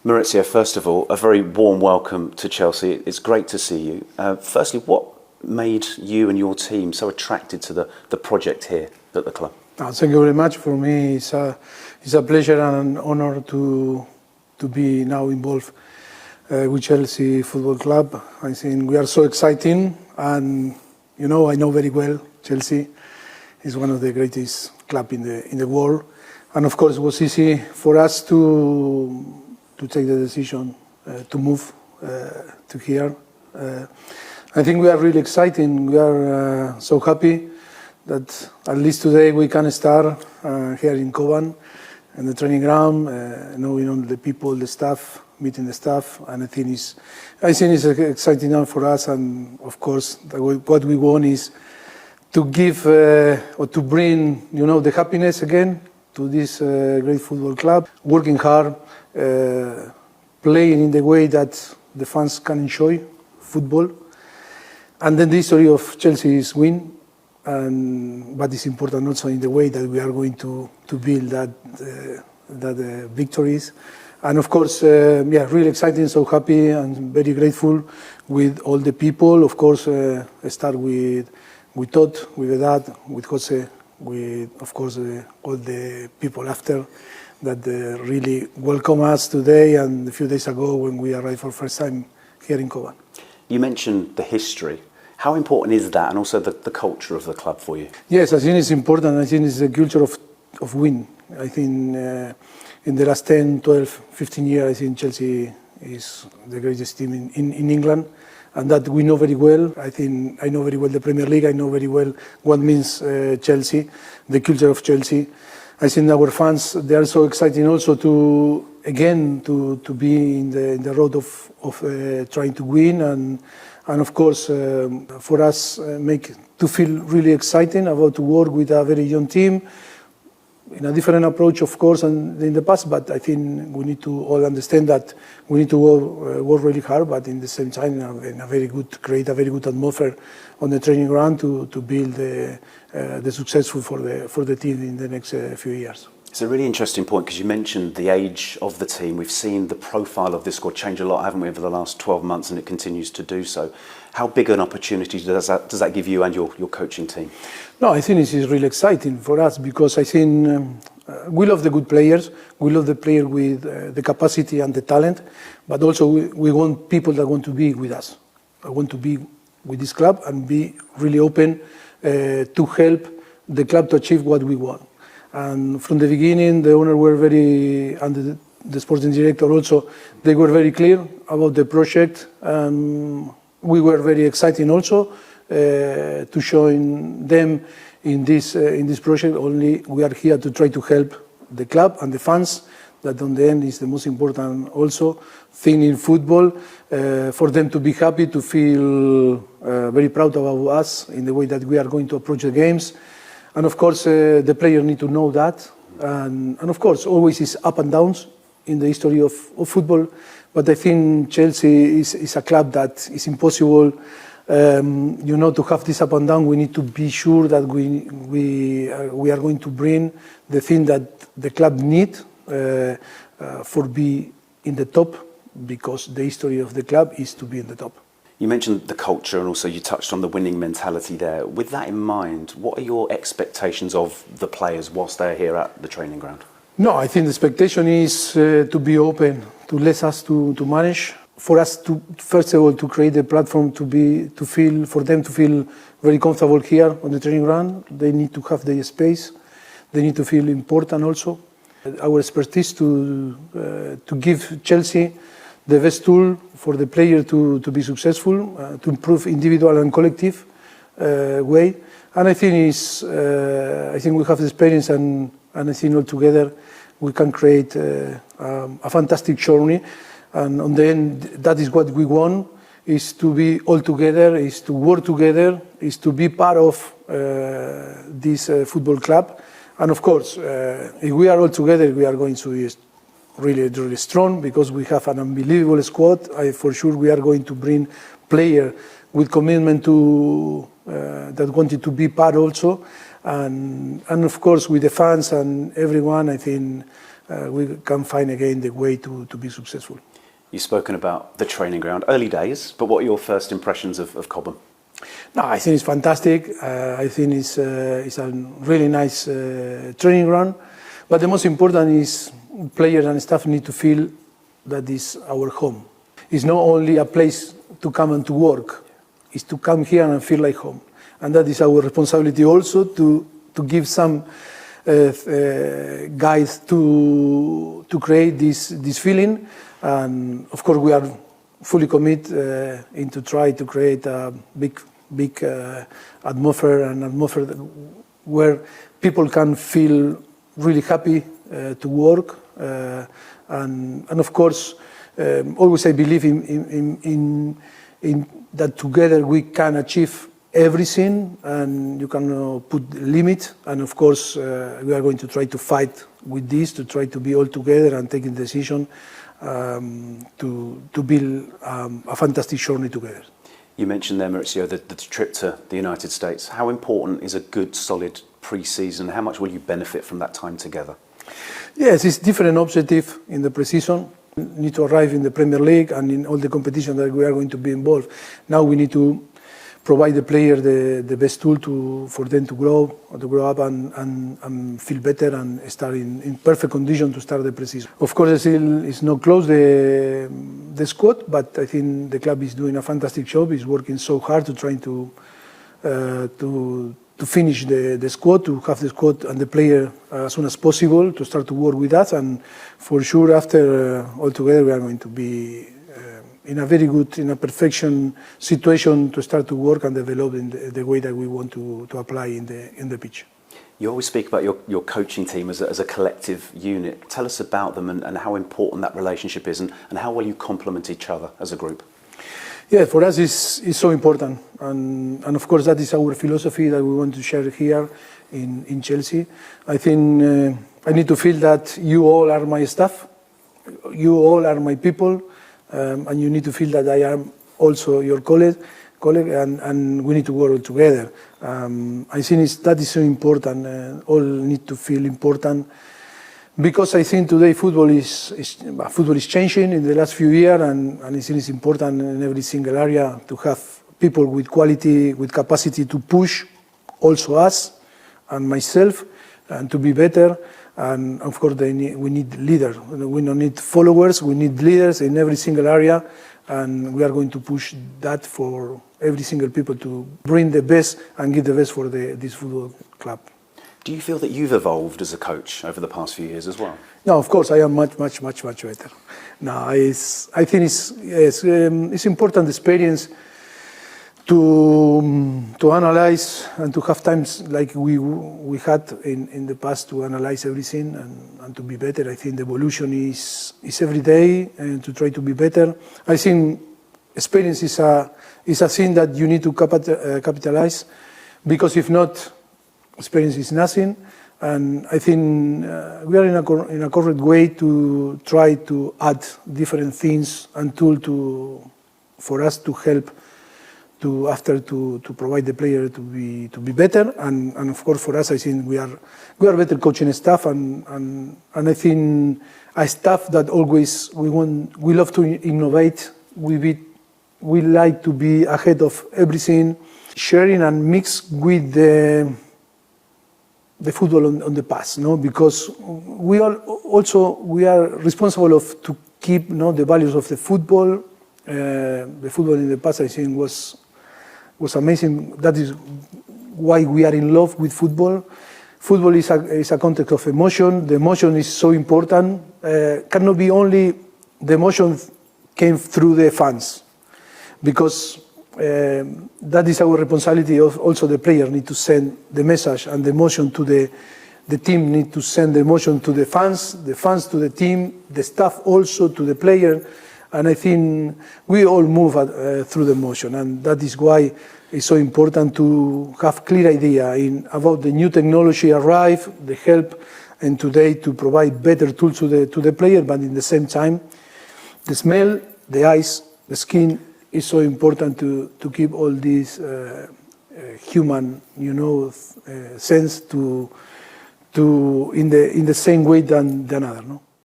Maurizio, first of all, a very warm welcome to Chelsea. It's great to see you. Firstly, what made you and your team so attracted to the project here at the club? Thank you very much. For me, it's a pleasure and an honor to be now involved with Chelsea Football Club. I think we are so exciting, and I know very well Chelsea is one of the greatest clubs in the world, and of course it was easy for us to take the decision to move to here. I think we are really excited. We are so happy that at least today we can start here in Kovan, in the training ground, knowing all the people, the staff, meeting the staff, and I think it's exciting now for us. And of course, what we want is to give or to bring, the happiness again to this great football club, working hard, playing in the way that the fans can enjoy football, and then the history of Chelsea is win. But it's important also in the way that we are going to build that victories. And of course, really exciting, so happy and very grateful with all the people. Of course, start with Todd, with Vedad, with Jose, with, of course, all the people after that really welcome us today and a few days ago when we arrived for the first time here in Kovan. You mentioned the history. How important is that, and also the culture of the club for you? Yes, I think it's important. I think it's the culture of win. I think in the last 10, 12, 15 years, I think Chelsea is the greatest team in England, and that we know very well. I think I know very well the Premier League. I know very well what means Chelsea, the culture of Chelsea. I think our fans, they are so excited also to be in the road of trying to win, and of course for us to feel really exciting about to work with a very young team in a different approach, of course, than in the past. But I think we need to all understand that we need to work really hard, but in the same time create a very good atmosphere on the training ground to build the successful for the team in the next few years. It's a really interesting point because you mentioned the age of the team. We've seen the profile of this squad change a lot, haven't we, over the last 12 months, and it continues to do so. How big an opportunity does that give you and your coaching team? No, I think this is really exciting for us because I think we love the good players. We love the player with the capacity and the talent, but also we want people that want to be with us. I want to be with this club and be really open to help the club to achieve what we want. And from the beginning, the owner were and the sporting director also, they were very clear about the project. We were very excited also to join them in this project. Only we are here to try to help the club and the fans. That on the end is the most important also thing in football, for them to be happy, to feel very proud about us in the way that we are going to approach the games. And of course, the players need to know that. And of course, always is up and downs in the history of football. But I think Chelsea is a club that is impossible, to have this up and down. We need to be sure that we are going to bring the thing that the club need for be in the top, because the history of the club is to be in the top. You mentioned the culture and also you touched on the winning mentality there. With that in mind, what are your expectations of the players whilst they're here at the training ground? No, I think the expectation is to be open, to let us to manage. For us to, first of all, to create a platform for them to feel very comfortable here on the training ground. They need to have their space. They need to feel important also. Our expertise to give Chelsea the best tool for the player to be successful, to improve individual and collective way. And I think we have the experience, and I think all together we can create a fantastic journey. And on the end, that is what we want, is to be all together, is to work together, is to be part of this football club. And of course, if we are all together, we are going to be really, really strong, because we have an unbelievable squad. For sure we are going to bring players with commitment to that wanted to be part also. And of course with the fans and everyone, I think we can find again the way to be successful. You've spoken about the training ground, early days, but what are your first impressions of Cobham? No, I think it's fantastic. I think it's a really nice training ground. But the most important is players and staff need to feel that is our home. It's not only a place to come and to work. It's to come here and feel like home. And that is our responsibility also to give some guides to create this feeling. And of course we are fully committed into try to create a big atmosphere where people can feel really happy to work, and of course always I believe in that together we can achieve everything, and you can put limit, and of course we are going to try to fight with this to try to be all together and taking decision to build a fantastic journey together. You mentioned there, Mauricio, the trip to the United States. How important is a good, solid pre-season? How much will you benefit from that time together? Yes, it's different objective in the pre-season. We need to arrive in the Premier League and in all the competition that we are going to be involved. Now we need to provide the player the best tool for them to grow up and feel better and start in perfect condition to start the pre-season. Of course, it's not close the squad, but I think the club is doing a fantastic job. It's working so hard to try to finish the squad, to have the squad and the player as soon as possible to start to work with us. And for sure, after all together, we are going to be in a very good, in a perfection situation to start to work and develop in the way that we want to apply in the pitch. You always speak about your coaching team as a collective unit. Tell us about them and how important that relationship is, and how well you complement each other as a group. Yeah, for us it's so important, and of course that is our philosophy that we want to share here in Chelsea. I think I need to feel that you all are my staff, you all are my people, and you need to feel that I am also your colleague, and we need to work together. I think that is so important. All need to feel important, because I think today football is changing in the last few years, and I think it's important in every single area to have people with quality, with capacity to push also us and myself, and to be better. And of course, we need leaders. We don't need followers. We need leaders in every single area, and we are going to push that for every single people to bring the best and give the best for this football club. Do you feel that you've evolved as a coach over the past few years as well? No, of course, I am much better. No, I think it's important experience to analyze and to have times like we had in the past to analyze everything and to be better. I think the evolution is every day, and to try to be better. I think experience is a thing that you need to capitalize, because if not, experience is nothing. And I think we are in a correct way to try to add different things and tools for us to help to provide the player to be better, and of course for us I think we are better coaching staff, and I think a staff that always we love to innovate. We like to be ahead of everything, sharing and mix with the football on the past, no? Because we are responsible to keep the values of the football. The football in the past I think was amazing. That is why we are in love with football. Football is a context of emotion. The emotion is so important. Cannot be only the emotion came through the fans, because that is our responsibility. Also, the player need to send the message and the emotion to the team. Need to send the emotion to the fans to the team, the staff also to the player. And I think we all move through the emotion, and that is why it's so important to have clear idea about the new technology arrive, the help, and today to provide better tools to the player, but in the same time, the smell, the eyes, the skin is so important to keep all this human, sense to in the same way than another. No?